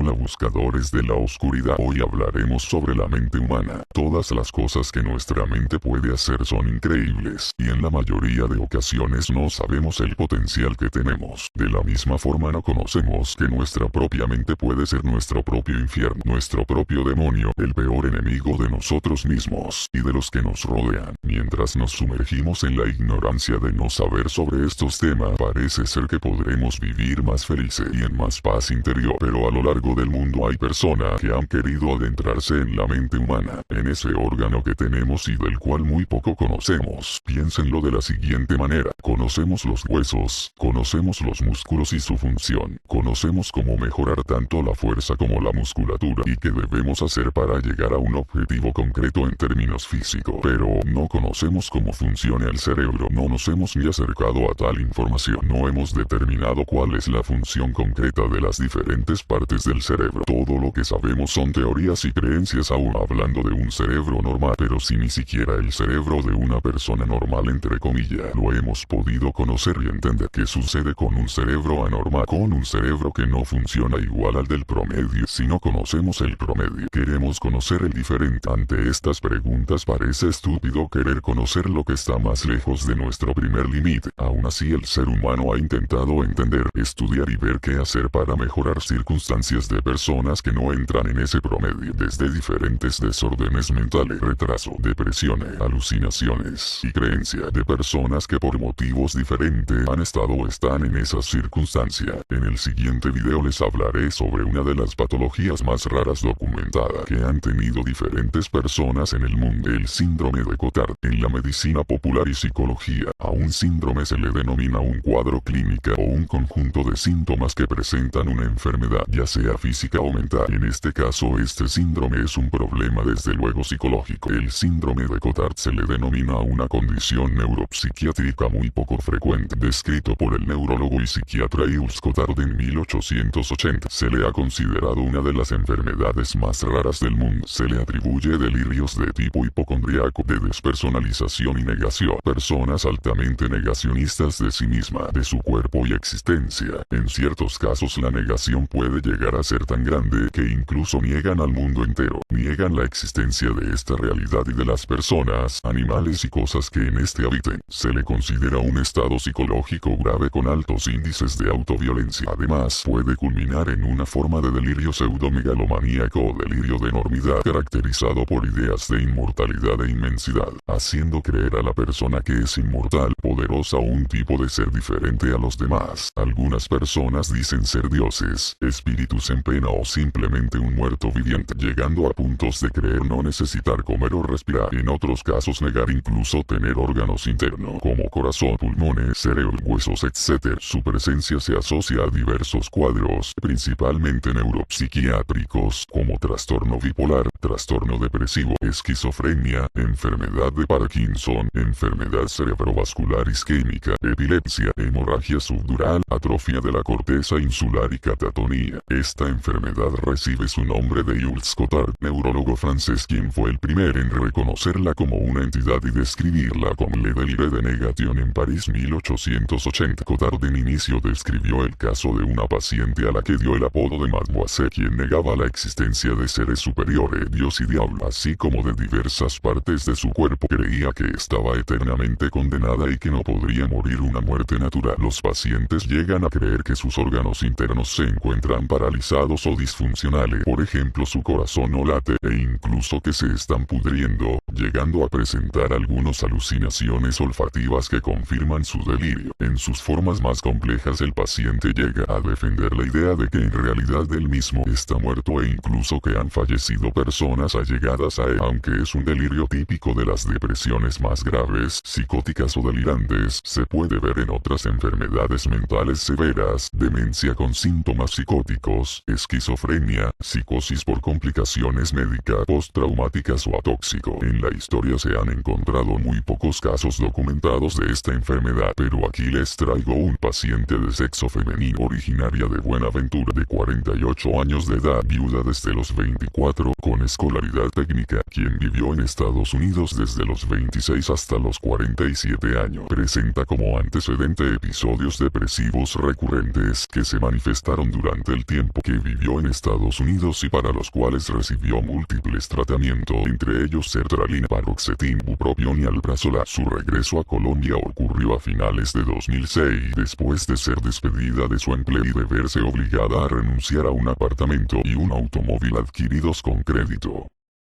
Hola buscadores de la oscuridad, hoy hablaremos sobre la mente humana. Todas las cosas que nuestra mente puede hacer son increíbles, y en la mayoría de ocasiones no sabemos el potencial que tenemos. De la misma forma no conocemos que nuestra propia mente puede ser nuestro propio infierno, nuestro propio demonio, el peor enemigo de nosotros mismos, y de los que nos rodean. Mientras nos sumergimos en la ignorancia de no saber sobre estos temas, parece ser que podremos vivir más felices y en más paz interior, pero a lo largo del mundo hay personas que han querido adentrarse en la mente humana, en ese órgano que tenemos y del cual muy poco conocemos. Piénsenlo de la siguiente manera: conocemos los huesos, conocemos los músculos y su función, conocemos cómo mejorar tanto la fuerza como la musculatura y qué debemos hacer para llegar a un objetivo concreto en términos físicos, pero no conocemos cómo funciona el cerebro. No nos hemos ni acercado a tal información, no hemos determinado cuál es la función concreta de las diferentes partes del cerebro. Todo lo que sabemos son teorías y creencias, aún hablando de un cerebro normal, pero si ni siquiera el cerebro de una persona normal entre comillas lo hemos podido conocer y entender. ¿Qué sucede con un cerebro anormal? Con un cerebro que no funciona igual al del promedio. Si no conocemos el promedio, queremos conocer el diferente. Ante estas preguntas parece estúpido querer conocer lo que está más lejos de nuestro primer límite. Aún así el ser humano ha intentado entender, estudiar y ver qué hacer para mejorar circunstancias de personas que no entran en ese promedio, desde diferentes desórdenes mentales, retraso, depresiones, alucinaciones y creencias de personas que por motivos diferentes han estado o están en esas circunstancias. En el siguiente video les hablaré sobre una de las patologías más raras documentadas que han tenido diferentes personas en el mundo: el síndrome de Cotard. En la medicina popular y psicología, a un síndrome se le denomina un cuadro clínico o un conjunto de síntomas que presentan una enfermedad, ya sea física o mental. En este caso, este síndrome es un problema desde luego psicológico. El síndrome de Cotard se le denomina una condición neuropsiquiátrica muy poco frecuente, descrito por el neurólogo y psiquiatra Jules Cotard en 1880. Se le ha considerado una de las enfermedades más raras del mundo. Se le atribuye delirios de tipo hipocondriaco, de despersonalización y negación, personas altamente negacionistas de sí misma, de su cuerpo y existencia. En ciertos casos la negación puede llegar a ser tan grande que incluso niegan al mundo entero, niegan la existencia de esta realidad y de las personas, animales y cosas que en este habiten. Se le considera un estado psicológico grave con altos índices de autoviolencia. Además, puede culminar en una forma de delirio pseudomegalomaníaco o delirio de enormidad caracterizado por ideas de inmortalidad e inmensidad, haciendo creer a la persona que es inmortal, poderosa o un tipo de ser diferente a los demás. Algunas personas dicen ser dioses, espíritus en pena o simplemente un muerto viviente, llegando a puntos de creer no necesitar comer o respirar. En otros casos negar incluso tener órganos internos, como corazón, pulmones, cerebro, huesos, etc. Su presencia se asocia a diversos cuadros, principalmente neuropsiquiátricos, como trastorno bipolar, trastorno depresivo, esquizofrenia, enfermedad de Parkinson, enfermedad cerebrovascular isquémica, epilepsia, hemorragia subdural, atrofia de la corteza insular y catatonía. Esta enfermedad recibe su nombre de Jules Cotard, neurólogo francés, quien fue el primero en reconocerla como una entidad y describirla como le délire de négation en París 1880. Cotard en inicio describió el caso de una paciente a la que dio el apodo de Mademoiselle, quien negaba la existencia de seres superiores, Dios y diablo, así como de diversas partes de su cuerpo. Creía que estaba eternamente condenada y que no podría morir una muerte natural. Los pacientes llegan a creer que sus órganos internos se encuentran paralizados o disfuncionales, por ejemplo su corazón no late, e incluso que se están pudriendo, llegando a presentar algunas alucinaciones olfativas que confirman su delirio. En sus formas más complejas el paciente llega a defender la idea de que en realidad él mismo está muerto e incluso que han fallecido personas allegadas a él. Aunque es un delirio típico de las depresiones más graves, psicóticas o delirantes, se puede ver en otras enfermedades mentales severas, demencia con síntomas psicóticos, esquizofrenia, psicosis por complicaciones médicas, postraumáticas o atóxico. En la historia se han encontrado muy pocos casos documentados de esta enfermedad, pero aquí les traigo un paciente de sexo femenino originaria de Buenaventura, de 48 años de edad, viuda desde los 24, con escolaridad técnica, quien vivió en Estados Unidos desde los 26 hasta los 47 años. Presenta como antecedente episodios depresivos recurrentes que se manifestaron durante el tiempo que que vivió en Estados Unidos y para los cuales recibió múltiples tratamientos, entre ellos sertralina, paroxetina, bupropión y alprazolam. Su regreso a Colombia ocurrió a finales de 2006, después de ser despedida de su empleo y de verse obligada a renunciar a un apartamento y un automóvil adquiridos con crédito.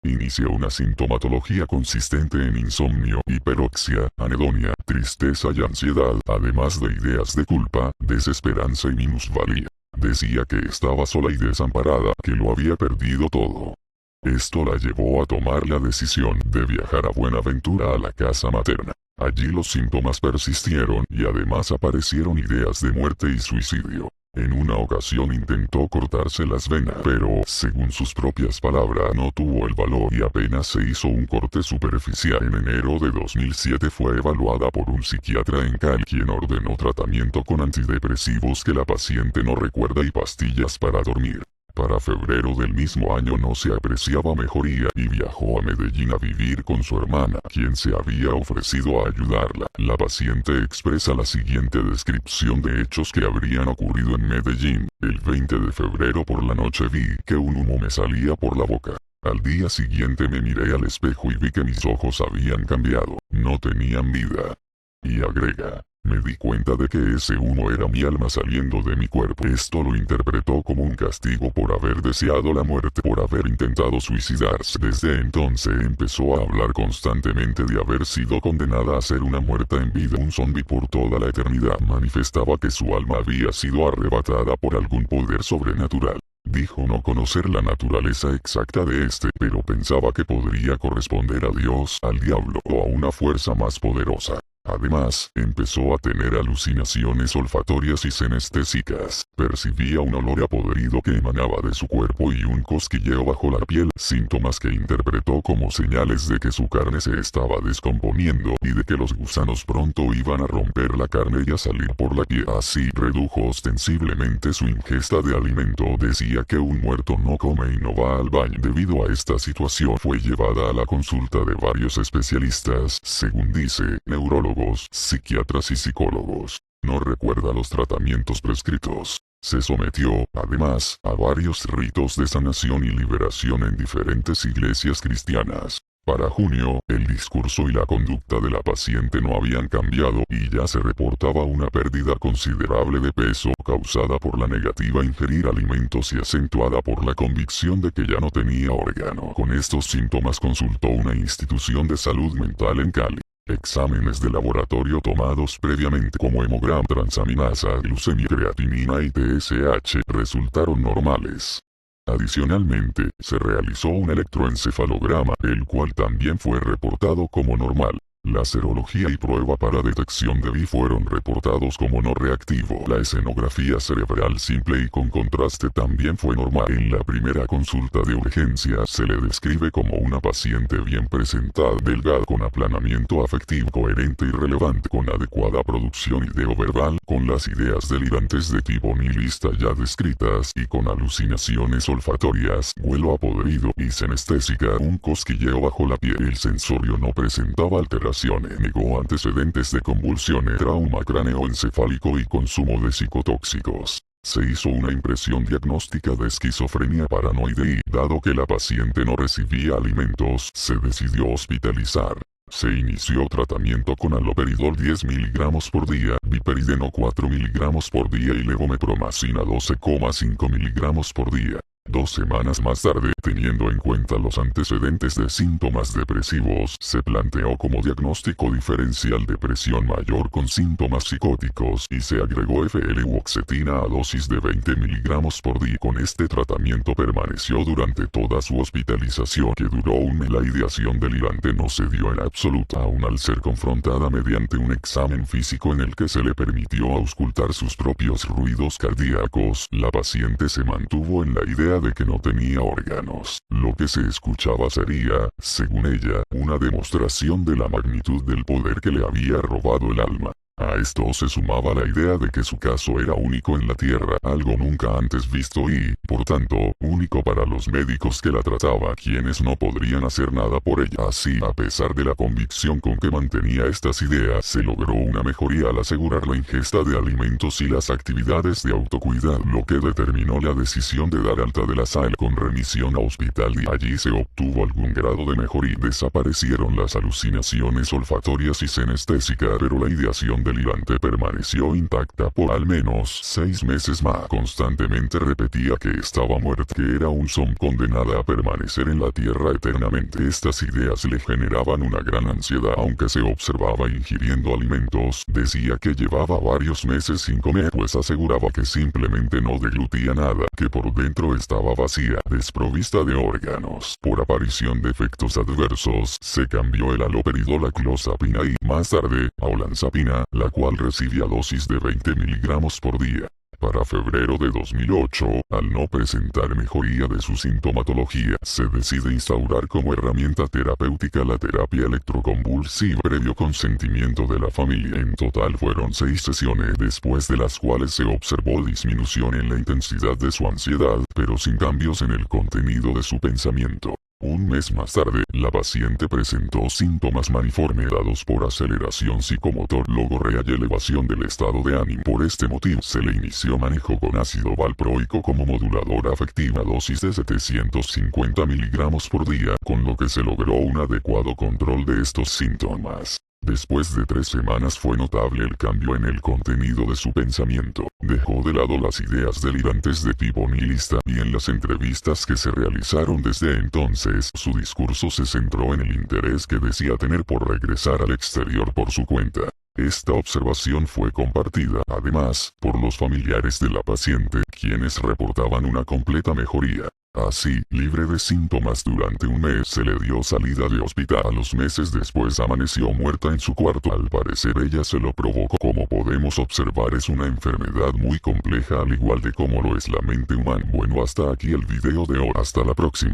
Inició una sintomatología consistente en insomnio, hiperoxia, anedonia, tristeza y ansiedad, además de ideas de culpa, desesperanza y minusvalía. Decía que estaba sola y desamparada, que lo había perdido todo. Esto la llevó a tomar la decisión de viajar a Buenaventura a la casa materna. Allí los síntomas persistieron y además aparecieron ideas de muerte y suicidio. En una ocasión intentó cortarse las venas, pero, según sus propias palabras, no tuvo el valor y apenas se hizo un corte superficial. En enero de 2007 fue evaluada por un psiquiatra en Cali, quien ordenó tratamiento con antidepresivos que la paciente no recuerda y pastillas para dormir. Para febrero del mismo año no se apreciaba mejoría y viajó a Medellín a vivir con su hermana, quien se había ofrecido a ayudarla. La paciente expresa la siguiente descripción de hechos que habrían ocurrido en Medellín. El 20 de febrero por la noche vi que un humo me salía por la boca. Al día siguiente me miré al espejo y vi que mis ojos habían cambiado, no tenían vida. Y agrega: me di cuenta de que ese humo era mi alma saliendo de mi cuerpo. Esto lo interpretó como un castigo por haber deseado la muerte, por haber intentado suicidarse. Desde entonces empezó a hablar constantemente de haber sido condenada a ser una muerta en vida, un zombi por toda la eternidad. Manifestaba que su alma había sido arrebatada por algún poder sobrenatural. Dijo no conocer la naturaleza exacta de este, pero pensaba que podría corresponder a Dios, al diablo o a una fuerza más poderosa. Además, empezó a tener alucinaciones olfatorias y sinestésicas. Percibía un olor a podrido que emanaba de su cuerpo y un cosquilleo bajo la piel, síntomas que interpretó como señales de que su carne se estaba descomponiendo y de que los gusanos pronto iban a romper la carne y a salir por la piel. Así, redujo ostensiblemente su ingesta de alimento. Decía que un muerto no come y no va al baño. Debido a esta situación fue llevada a la consulta de varios especialistas, según dice, neurólogos, psiquiatras y psicólogos. No recuerda los tratamientos prescritos. Se sometió, además, a varios ritos de sanación y liberación en diferentes iglesias cristianas. Para junio, el discurso y la conducta de la paciente no habían cambiado y ya se reportaba una pérdida considerable de peso causada por la negativa a ingerir alimentos y acentuada por la convicción de que ya no tenía órgano. Con estos síntomas consultó una institución de salud mental en Cali. Exámenes de laboratorio tomados previamente como hemograma, transaminasa, glucemia, creatinina y TSH resultaron normales. Adicionalmente, se realizó un electroencefalograma, el cual también fue reportado como normal. La serología y prueba para detección de VI fueron reportados como no reactivo. La escenografía cerebral simple y con contraste también fue normal. En la primera consulta de urgencia se le describe como una paciente bien presentada, delgada, con aplanamiento afectivo coherente y relevante, con adecuada producción ideoverbal, con las ideas delirantes de tipo nihilista ya descritas y con alucinaciones olfatorias, huelo a podrido y sinestésica, un cosquilleo bajo la piel. El sensorio no presentaba alteraciones. Negó antecedentes de convulsiones, trauma cráneoencefálico y consumo de psicotóxicos. Se hizo una impresión diagnóstica de esquizofrenia paranoide y, dado que la paciente no recibía alimentos, se decidió hospitalizar. Se inició tratamiento con haloperidol 10 mg por día, viperideno 4 mg por día y levomepromacina 12,5 mg por día. 2 semanas más tarde, teniendo en cuenta los antecedentes de síntomas depresivos, se planteó como diagnóstico diferencial depresión mayor con síntomas psicóticos y se agregó FL-uoxetina a dosis de 20 mg por día. Con este tratamiento permaneció durante toda su hospitalización, que duró un mes. La ideación delirante no se dio en absoluto, aun al ser confrontada mediante un examen físico en el que se le permitió auscultar sus propios ruidos cardíacos. La paciente se mantuvo en la idea de que no tenía órganos. Lo que se escuchaba sería, según ella, una demostración de la magnitud del poder que le había robado el alma. A esto se sumaba la idea de que su caso era único en la Tierra, algo nunca antes visto y, por tanto, único para los médicos que la trataban, quienes no podrían hacer nada por ella. Así, a pesar de la convicción con que mantenía estas ideas, se logró una mejoría al asegurar la ingesta de alimentos y las actividades de autocuidado, lo que determinó la decisión de dar alta de la sala con remisión a hospital y allí se obtuvo algún grado de mejoría. Desaparecieron las alucinaciones olfatorias y senestésicas, pero la ideación delirante permaneció intacta por al menos 6 meses más. Constantemente repetía que estaba muerta, que era un zombie condenada a permanecer en la tierra eternamente. Estas ideas le generaban una gran ansiedad, aunque se observaba ingiriendo alimentos. Decía que llevaba varios meses sin comer, pues aseguraba que simplemente no deglutía nada, que por dentro estaba vacía, desprovista de órganos. Por aparición de efectos adversos, se cambió el haloperidol a clozapina y, más tarde, a olanzapina, la cual recibía dosis de 20 miligramos por día. Para febrero de 2008, al no presentar mejoría de su sintomatología, se decide instaurar como herramienta terapéutica la terapia electroconvulsiva previo consentimiento de la familia. En total fueron 6 sesiones, después de las cuales se observó disminución en la intensidad de su ansiedad, pero sin cambios en el contenido de su pensamiento. Un mes más tarde, la paciente presentó síntomas maniformes dados por aceleración psicomotor, logorrea y elevación del estado de ánimo. Por este motivo, se le inició manejo con ácido valproico como modulador afectivo a dosis de 750 miligramos por día, con lo que se logró un adecuado control de estos síntomas. Después de 3 semanas fue notable el cambio en el contenido de su pensamiento. Dejó de lado las ideas delirantes de tipo nihilista, y en las entrevistas que se realizaron desde entonces, su discurso se centró en el interés que decía tener por regresar al exterior por su cuenta. Esta observación fue compartida, además, por los familiares de la paciente, quienes reportaban una completa mejoría. Así, libre de síntomas durante un mes, se le dio salida de hospital. A los meses después amaneció muerta en su cuarto. Al parecer ella se lo provocó. Como podemos observar, es una enfermedad muy compleja, al igual de como lo es la mente humana. Bueno, hasta aquí el video de hoy. Hasta la próxima.